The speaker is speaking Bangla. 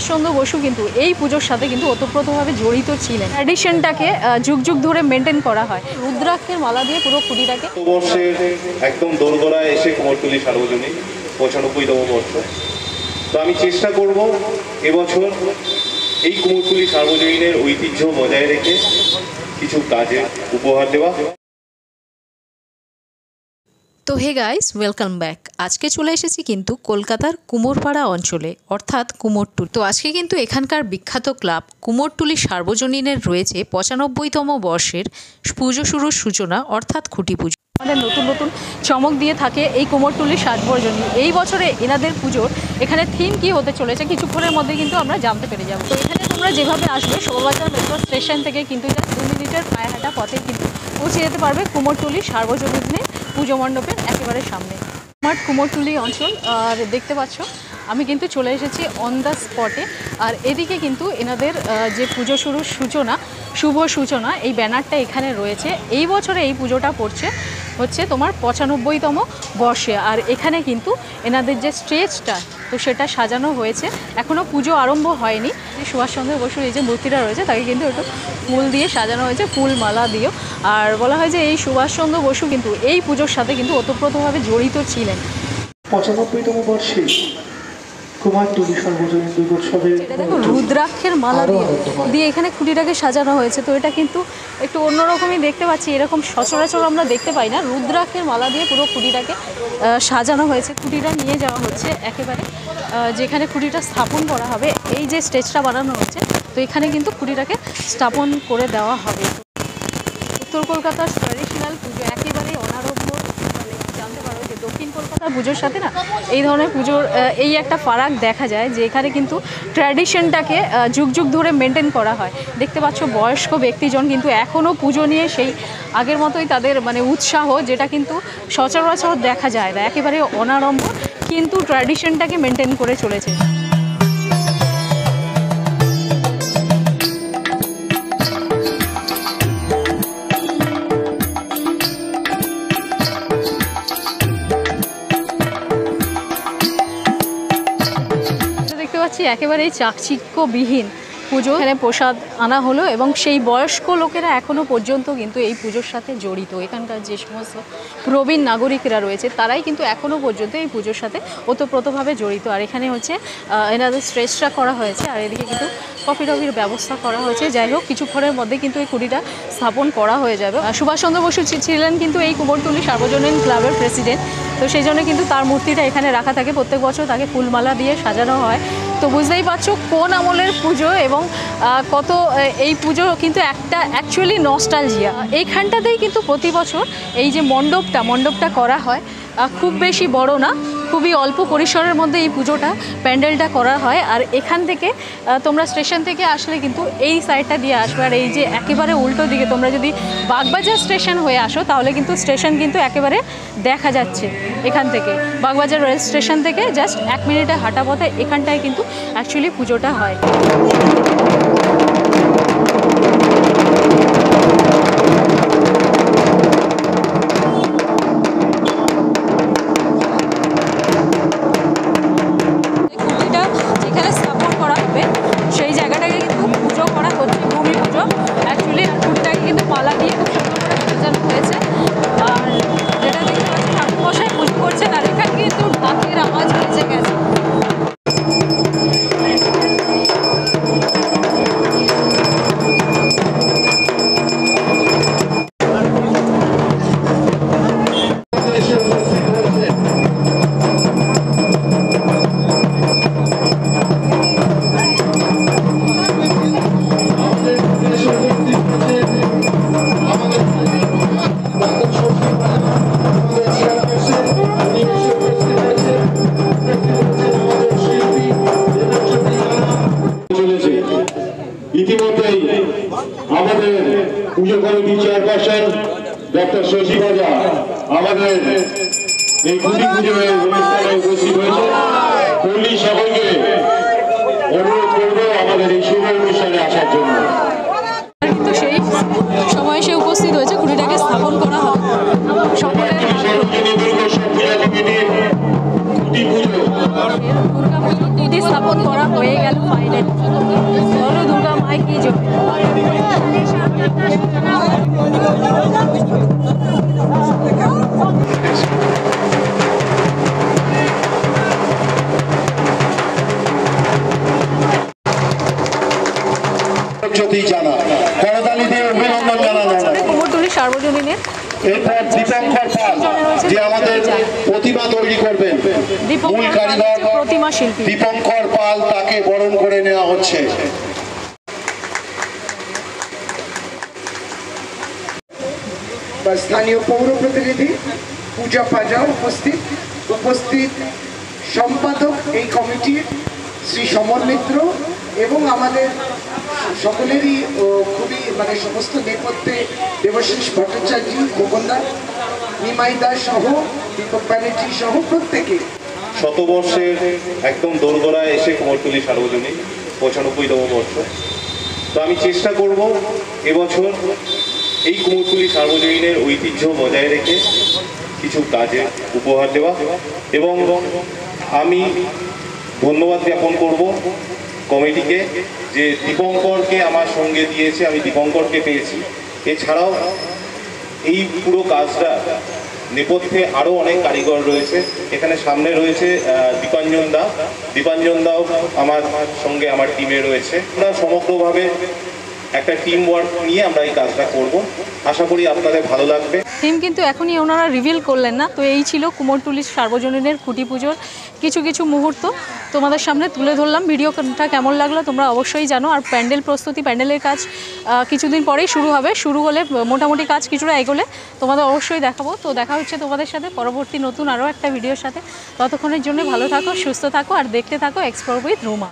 সুভাষচন্দ্র বসু কিন্তু এই পুজোর সাথে কিন্তু ওতপ্রোতভাবে জড়িত ছিলেন। ট্র্যাডিশনটাকে যুগ যুগ ধরে মেনটেন করা হয়। রুদ্রাক্ষের মালা দিয়ে পুরো খুঁটিটাকে বর্ষের একদম দোরগোড়ায় এসে কুমোরটুলি সার্বজনীন 95তম বর্ষ। তো আমি চেষ্টা করব এবছর এই কুমোরটুলি সার্বজনীনের ঐতিহ্য বজায় রেখে কিছু কাজে উপহার দেওয়া। তো হে গাইস, ওয়েলকাম ব্যাক। আজকে চলে এসেছি কিন্তু কলকাতার কুমোরপাড়া অঞ্চলে, অর্থাৎ কুমোরটুলি। তো আজকে কিন্তু এখানকার বিখ্যাত ক্লাব কুমোরটুলি সার্বজনীনের রয়েছে 95তম বর্ষের পুজো শুরুর সূচনা, অর্থাৎ খুঁটি পুজো। আমাদের নতুন নতুন চমক দিয়ে থাকে এই কুমোরটুলি সার্বজনীন। এই বছরে এনাদের পুজোর এখানে থিম কি হতে চলেছে কিছুক্ষণের মধ্যে কিন্তু আমরা জানতে পেরে যাবো। তো এখানে তোমরা যেভাবে আসবে শোভাবাজার মেট্রো স্টেশন থেকে কিন্তু এটা 2 মিনিটের পায়ে হাঁটা পথে কিন্তু পৌঁছে যেতে পারবে কুমোরটুলি সার্বজনীনের পুজো মণ্ডপের একেবারে সামনে। আমার কুমোরটুলি অঞ্চল আর দেখতে পাচ্ছ আমি কিন্তু চলে এসেছি অন দ্য স্পটে। আর এদিকে কিন্তু এনাদের যে পুজো শুরুর সূচনা, শুভ সূচনা, এই ব্যানারটা এখানে রয়েছে। এই বছরে এই পুজোটা পড়ছে হচ্ছে তোমার 95তম বর্ষে। আর এখানে কিন্তু এনাদের যে স্টেজটা তো সেটা সাজানো হয়েছে, এখনও পুজো আরম্ভ হয়নি। সুভাষচন্দ্র বসুর এই যে মূর্তিটা রয়েছে তাকে কিন্তু একটু ফুল দিয়ে সাজানো হয়েছে, ফুল মালা দিয়েও। আর বলা হয় যে এই সুভাষচন্দ্র বসু কিন্তু এই পুজোর সাথে কিন্তু ওতপ্রোতভাবে জড়িত ছিলেন। 95তম বর্ষে কুমোরটুলি সার্বজনীন দুর্গোৎসবে দেখো রুদ্রাক্ষের মালা দিয়ে এখানে খুঁটিটাকে সাজানো হয়েছে। তো এটা কিন্তু একটু অন্যরকমই দেখতে পাচ্ছি, এরকম সচরাচর আমরা দেখতে পাই না। রুদ্রাক্ষের মালা দিয়ে পুরো খুঁটিটাকে সাজানো হয়েছে। খুঁটিটা নিয়ে যাওয়া হচ্ছে একেবারে যেখানে খুঁটিটা স্থাপন করা হবে। এই যে স্টেজটা বানানো হচ্ছে, তো এখানে কিন্তু খুঁটিটাকে স্থাপন করে দেওয়া হবে। উত্তর কলকাতার ট্র্যাডিশনাল পুজো একেবারেই অনারম্ভ। জানতে পারো যে দক্ষিণ কলকাতার পুজোর সাথে না এই ধরনের পুজোর এই একটা ফারাক দেখা যায় যে এখানে কিন্তু ট্র্যাডিশনটাকে যুগ যুগ ধরে মেনটেন করা হয়। দেখতে পাচ্ছ বয়স্ক ব্যক্তিজন কিন্তু এখনও পুজো নিয়ে সেই আগের মতোই তাদের মানে উৎসাহ, যেটা কিন্তু সচরাচর দেখা যায় না। একেবারে অনারম্ভ কিন্তু ট্র্যাডিশনটাকে মেনটেন করে চলেছে। একেবারেই চাকচিক্যবিহীন পুজো। এখানে প্রসাদ আনা হলো এবং সেই বয়স্ক লোকেরা এখনও পর্যন্ত কিন্তু এই পুজোর সাথে জড়িত। এখানকার যে সমস্ত প্রবীণ নাগরিকরা রয়েছে তারাই কিন্তু এখনও পর্যন্ত এই পুজোর সাথে ওতপ্রোতভাবে জড়িত। আর এখানে হচ্ছে এনাদের স্ট্রেচটা করা হয়েছে আর এদিকে কিন্তু কফি টফির ব্যবস্থা করা হয়েছে। যাই হোক কিছুক্ষণের মধ্যে কিন্তু এই খুঁটিটা স্থাপন করা হয়ে যাবে। সুভাষচন্দ্র বসু ছিলেন কিন্তু এই কুমোরটুলি সার্বজনীন ক্লাবের প্রেসিডেন্ট। তো সেই জন্য কিন্তু তার মূর্তিটা এখানে রাখা থাকে। প্রত্যেক বছর তাকে ফুলমালা দিয়ে সাজানো হয়। তো বুঝতেই পারছো কোন আমলের পুজো এবং কত এই পুজো কিন্তু একটা অ্যাকচুয়ালি নস্টালজিয়া। এইখানটাতেই কিন্তু প্রতি বছর এই যে মণ্ডপটা করা হয়, খুব বেশি বড় না, খুবই অল্প পরিসরের মধ্যে এই পুজোটা প্যান্ডেলটা করা হয়। আর এখান থেকে তোমরা স্টেশন থেকে আসলে কিন্তু এই সাইডটা দিয়ে আসবে। আর এই যে একেবারে উল্টো দিকে তোমরা যদি বাগবাজার স্টেশন হয়ে আসো তাহলে কিন্তু স্টেশন কিন্তু একেবারে দেখা যাচ্ছে। এখান থেকে বাগবাজার রেল স্টেশন থেকে জাস্ট 1 মিনিটে হাঁটা পথে এখানটায় কিন্তু অ্যাকচুয়ালি পুজোটা হয়। ইতিমধ্যেই আমাদের পুজো কমিটি চেয়ারপারসন ডক্টর শশী ভাজা আমাদের এই খুঁটি পুজোর অনুষ্ঠানে উপস্থিত হয়েছে। পল্লী সকলকে অনুরোধ করব আমাদের এই শুভ অনুষ্ঠানে আসার জন্য। কিন্তু সেই সময় সে উপস্থিত হয়েছে, খুঁটিটাকে স্থাপন করা হবে। খুঁটি স্থাপন করা হয়ে গেল ফাইনালি। তারপর দীপঙ্কর পাল যে আমাদের প্রতিমা তৈরি করবেন, মূল কারিগর প্রতিমা শিল্পী দীপঙ্কর পাল, তাকে বরণ করে নেওয়া হচ্ছে। স্থানীয় পৌর প্রতিনিধি পূজা পাজা উপস্থিত সম্পাদক এই কমিটির শ্রী সমর মিত্র এবং আমাদের সকলেরই খুবই সমস্ত নেপথ্যে দেবশিস ভট্টাচার্য, খোকনদা, নিমাই দাস সহ দীপক ব্যানার্জি সহ প্রত্যেকে। শতবর্ষের একদম দোরগোড়ায় এসে কুমোরটুলি সার্বজনীন 95তম বর্ষ। তো আমি চেষ্টা করব এবছর এই কুমোরটুলি সার্বজনীনের ঐতিহ্য বজায় রেখে কিছু কাজে উপহার দেওয়া, এবং আমি ধন্যবাদ জ্ঞাপন করব কমিটিকে যে দীপঙ্করকে আমার সঙ্গে দিয়েছে, আমি দীপঙ্করকে পেয়েছি। এছাড়াও এই পুরো কাজটা নেপথ্যে আরও অনেক কারিগর রয়েছে। এখানে সামনে রয়েছে দীপাঞ্জন দাও আমার সঙ্গে আমার টিমে রয়েছে। আমরা সমগ্রভাবে একটা টিম ওয়ার্ক নিয়ে আমরা এই কাজটা করব। আশা করি আপনাদের ভালো লাগবে। থিম কিন্তু এখনই ওনারা রিভিল করলেন না। তো এই ছিল কুমোরটুলি সার্বজনীনের খুঁটি পুজোর কিছু মুহূর্ত তোমাদের সামনে তুলে ধরলাম। ভিডিওটা কেমন লাগলো তোমরা অবশ্যই জানো। আর প্যান্ডেলের কাজ কিছুদিন পরেই শুরু হলে মোটামুটি কাজ কিছুটা এগোলে তোমাদের অবশ্যই দেখাবো। তো দেখা হচ্ছে তোমাদের সাথে পরবর্তী নতুন আরও একটা ভিডিওর সাথে। ততক্ষণের জন্য ভালো থাকো, সুস্থ থাকো আর দেখতে থাকো এক্সপ্লোর উইথ রুমা।